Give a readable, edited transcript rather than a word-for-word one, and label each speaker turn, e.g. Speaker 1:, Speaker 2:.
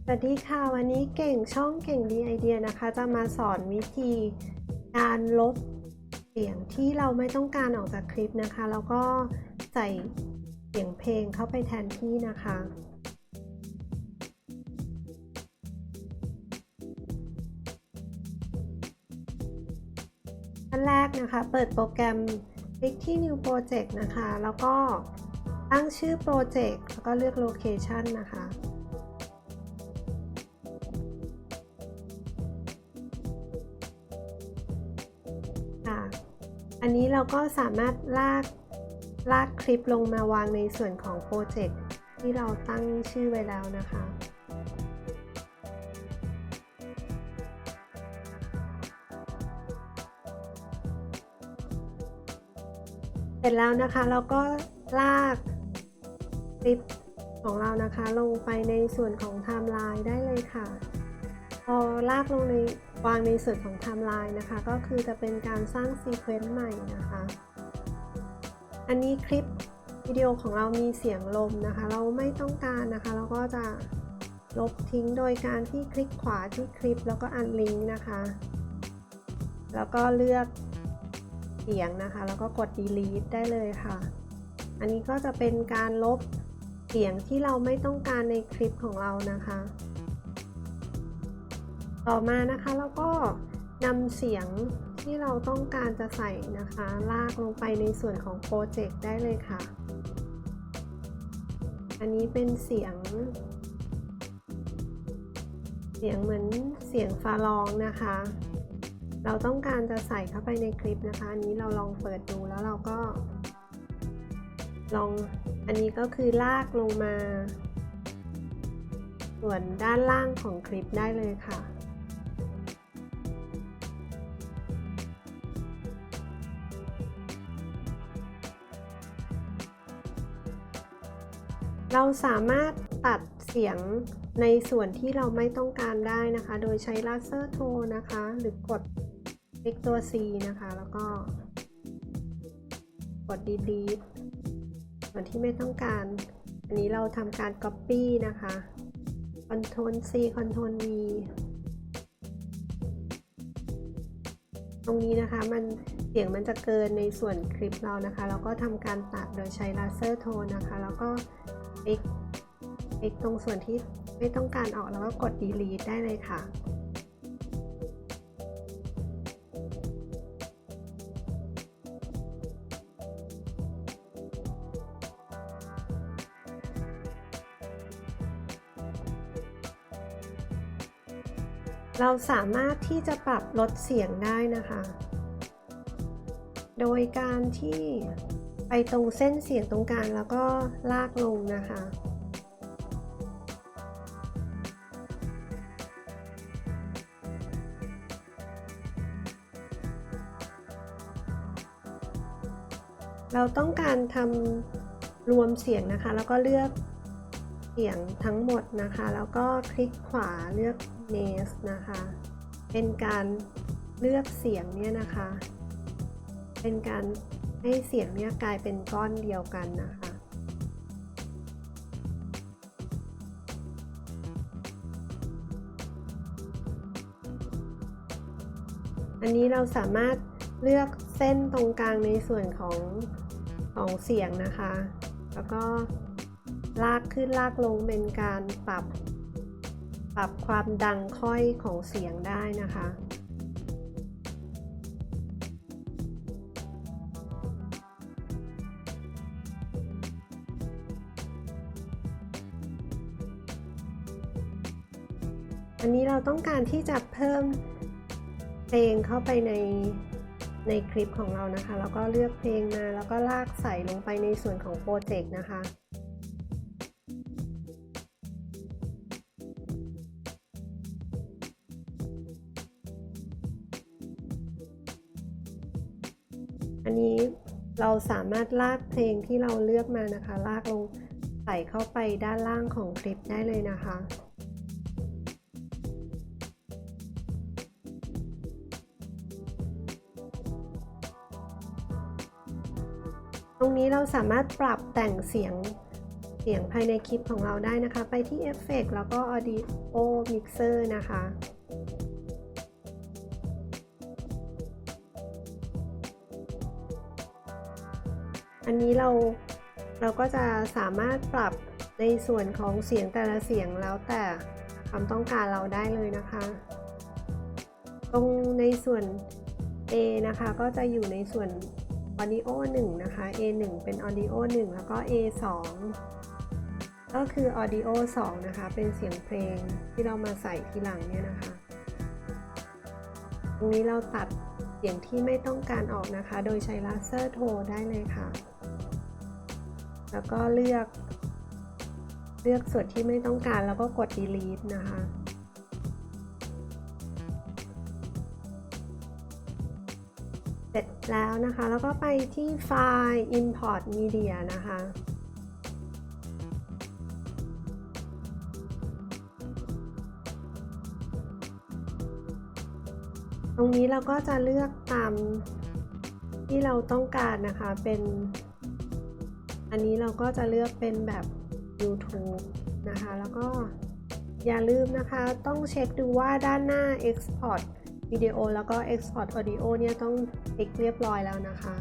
Speaker 1: สวัสดีค่ะวันนี้เก่งช่องเก่งดีไอเดียนะคะจะมาสอนวิธีการลบเสียงที่เราไม่ต้องการออกจากคลิปนะคะแล้วก็ใส่เสียงเพลงเข้าไปแทนที่นะคะขั้นแรกนะคะเปิดโปรแกรมคลิกที่ New Project นะคะแล้วก็ตั้งชื่อโปรเจกต์แล้วก็เลือก Location นะคะอันนี้เราก็สามารถลากคลิปลงมาวางในส่วนของโปรเจกต์ที่เราตั้งชื่อไว้แล้วนะคะเสร็จแล้วนะคะเราก็ลากคลิปของเรานะคะลงไปในส่วนของไทม์ไลน์ได้เลยค่ะพอลากลงในวางในส่วนของไทม์ไลน์นะคะก็คือจะเป็นการสร้างซีเควนซ์ใหม่นะคะอันนี้คลิปวิดีโอของเรามีเสียงลมนะคะเราไม่ต้องการนะคะเราก็จะลบทิ้งโดยการที่คลิกขวาที่คลิปแล้วก็อันลิงก์นะคะแล้วก็เลือกเสียงนะคะแล้วก็กด delete ได้เลยค่ะอันนี้ก็จะเป็นการลบเสียงที่เราไม่ต้องการในคลิปของเรานะคะต่อมานะคะแล้วก็นำเสียงที่เราต้องการจะใส่นะคะลากลงไปในส่วนของโปรเจกต์ได้เลยค่ะอันนี้เป็นเสียงเหมือนเสียงฟ้าร้องนะคะเราต้องการจะใส่เข้าไปในคลิปนะคะอันนี้เราลองเปิดดูแล้วเราก็อันนี้ก็คือลากลงมาส่วนด้านล่างของคลิปได้เลยค่ะเราสามารถตัดเสียงในส่วนที่เราไม่ต้องการได้นะคะโดยใช้ลาเซอร์โทนนะคะหรือกดคลิกตัว C นะคะแล้วก็กด delete ส่วนที่ไม่ต้องการอันนี้เราทำการ copy นะคะ Ctrl C Ctrl V ตรงนี้นะคะเสียงมันจะเกินในส่วนคลิปเรานะคะแล้วก็ทำการตัดโดยใช้ลาเซอร์โทนนะคะแล้วก็คลิกตรงส่วนที่ไม่ต้องการออกแล้วก็กด delete ได้เลยค่ะเราสามารถที่จะปรับลดเสียงได้นะคะโดยการที่ไปตรงเส้นเสียงตรงกลางแล้วก็ลากลงนะคะเราต้องการทำรวมเสียงนะคะแล้วก็เลือกเสียงทั้งหมดนะคะแล้วก็คลิกขวาเลือก Nest นะคะเป็นการเลือกเสียงเนี่ยนะคะเป็นการให้เสียงเนี่ยกลายเป็นก้อนเดียวกันนะคะอันนี้เราสามารถเลือกเส้นตรงกลางในส่วนของเสียงนะคะแล้วก็ลากขึ้นลากลงเป็นการปรับความดังค่อยของเสียงได้นะคะอันนี้เราต้องการที่จะเพิ่มเพลงเข้าไปในคลิปของเรานะคะแล้วก็เลือกเพลงมาแล้วก็ลากใส่ลงไปในส่วนของโปรเจกต์นะคะอันนี้เราสามารถลากเพลงที่เราเลือกมานะคะลากลงใส่เข้าไปด้านล่างของคลิปได้เลยนะคะตรงนี้เราสามารถปรับแต่งเสียง สียงภายในคลิปของเราได้นะคะไปที่ Effect แล้วก็ Audio Mixer นะคะ อันนี้เราก็จะสามารถปรับในส่วนของเสียงแต่ละเสียงแล้วแต่ความต้องการเราได้เลยนะคะ ตรงในส่วน A นะคะก็จะอยู่ในส่วน Audio 1 นะคะ A 1 เป็น Audio 1 แล้วก็ A 2 ก็คือ Audio 2 นะคะเป็นเสียงเพลงที่เรามาใส่ทีหลังเนี่ยนะคะ ตรงนี้เราตัดเสียงที่ไม่ต้องการออกนะคะโดยใช้ลาเซอร์โทรได้เลยค่ะแล้วก็เลือกส่วนที่ไม่ต้องการแล้วก็กด delete นะคะเสร็จแล้วนะคะแล้วก็ไปที่ไฟล์ import media นะคะตรงนี้เราก็จะเลือกตามที่เราต้องการนะคะเป็นอันนี้เราก็จะเลือกเป็นแบบ YouTube นะคะแล้วก็อย่าลืมนะคะต้องเช็คดูว่าด้านหน้า Export วิดีโอแล้วก็ Export Audio เนี่ยต้องติ๊กเรียบร้อยแล้วนะคะ